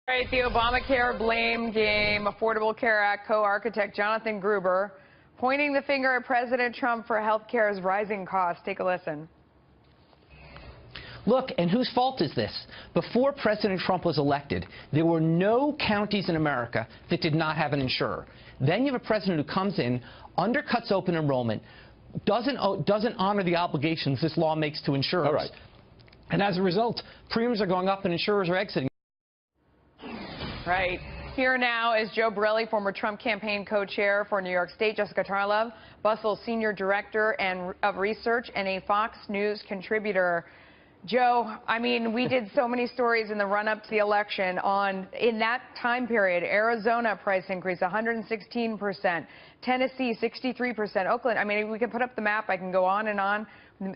All right, the ObamaCare blame game. Affordable Care Act co-architect Jonathan Gruber pointing the finger at President Trump for health care's rising costs. Take a listen. Look, and whose fault is this? Before President Trump was elected, there were no counties in America that did not have an insurer. Then you have a president who comes in, undercuts open enrollment, doesn't honor the obligations this law makes to insurers. All right. And as a result, premiums are going up and insurers are exiting. Right. Here now is Joe Borelli, former Trump campaign co-chair for New York State, Jessica Tarlov, Bustle's senior director of research and a Fox News contributor. Joe, I mean, we did so many stories in the run-up to the election in that time period. Arizona price increase, 116%. Tennessee, 63%. Oakland, I mean, we can put up the map. I can go on and on.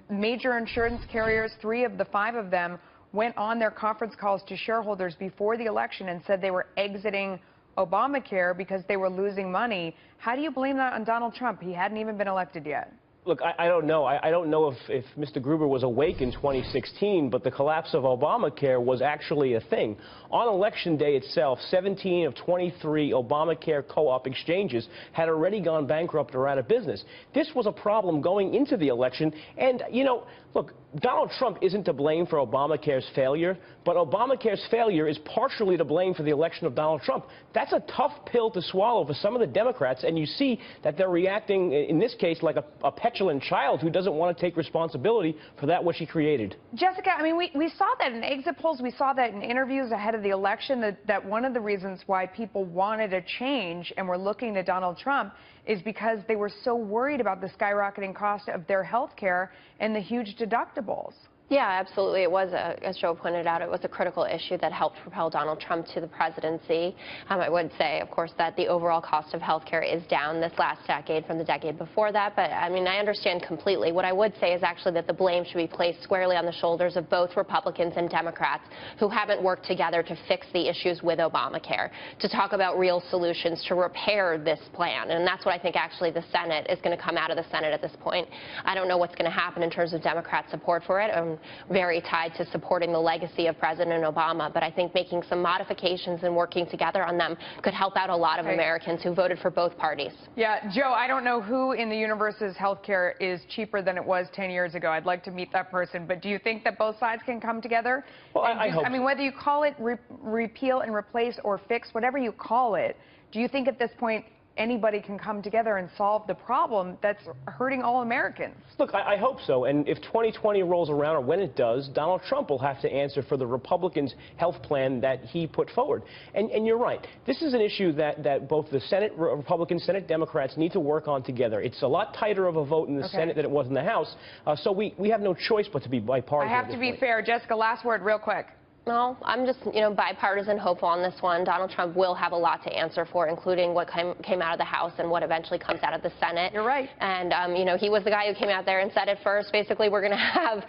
Major insurance carriers, 3 of the 5 of them, went on their conference calls to shareholders before the election and said they were exiting Obamacare because they were losing money. How do you blame that on Donald Trump? He hadn't even been elected yet. Look, I don't know. I don't know if Mr. Gruber was awake in 2016, but the collapse of Obamacare was actually a thing. On Election Day itself, 17 of 23 Obamacare co-op exchanges had already gone bankrupt or out of business. This was a problem going into the election. And, you know, look, Donald Trump isn't to blame for Obamacare's failure, but Obamacare's failure is partially to blame for the election of Donald Trump. That's a tough pill to swallow for some of the Democrats, and you see that they're reacting, in this case, like a petulant child who doesn't want to take responsibility for that which he created. Jessica, I mean, we saw that in exit polls. We saw that in interviews ahead of the election, that one of the reasons why people wanted a change and were looking to Donald Trump is because they were so worried about the skyrocketing cost of their health care and the huge deductibles. Yeah, absolutely. It was, as Joe pointed out, it was a critical issue that helped propel Donald Trump to the presidency. I would say, of course, that the overall cost of health care is down this last decade from the decade before that. But, I mean, I understand completely. What I would say is actually that the blame should be placed squarely on the shoulders of both Republicans and Democrats who haven't worked together to fix the issues with Obamacare, to talk about real solutions to repair this plan. And that's what I think actually the Senate is going to come out of the Senate at this point. I don't know what's going to happen in terms of Democrat support for it. I'm very tied to supporting the legacy of President Obama, but I think making some modifications and working together on them could help out a lot of Americans who voted for both parties. Yeah, Joe, I don't know who in the universe's health care is cheaper than it was 10 years ago. I'd like to meet that person, but do you think that both sides can come together? Well, I hope. I mean, whether you call it repeal and replace or fix, whatever you call it, do you think at this point anybody can come together and solve the problem that's hurting all Americans? Look, I hope so. And if 2020 rolls around, or when it does, Donald Trump will have to answer for the Republicans' health plan that he put forward. And you're right. This is an issue that both the Senate Republicans, Senate Democrats need to work on together. It's a lot tighter of a vote in the Senate than it was in the House. So we have no choice but to be bipartisan. I have to be fair. Jessica, last word real quick. No, I'm just, bipartisan hopeful on this one. Donald Trump will have a lot to answer for, including what came out of the House and what eventually comes out of the Senate. You're right. And, he was the guy who came out there and said at first, basically, we're going to have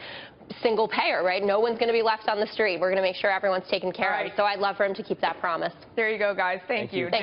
single payer, right? No one's going to be left on the street. We're going to make sure everyone's taken care of. So I'd love for him to keep that promise. There you go, guys. Thank you.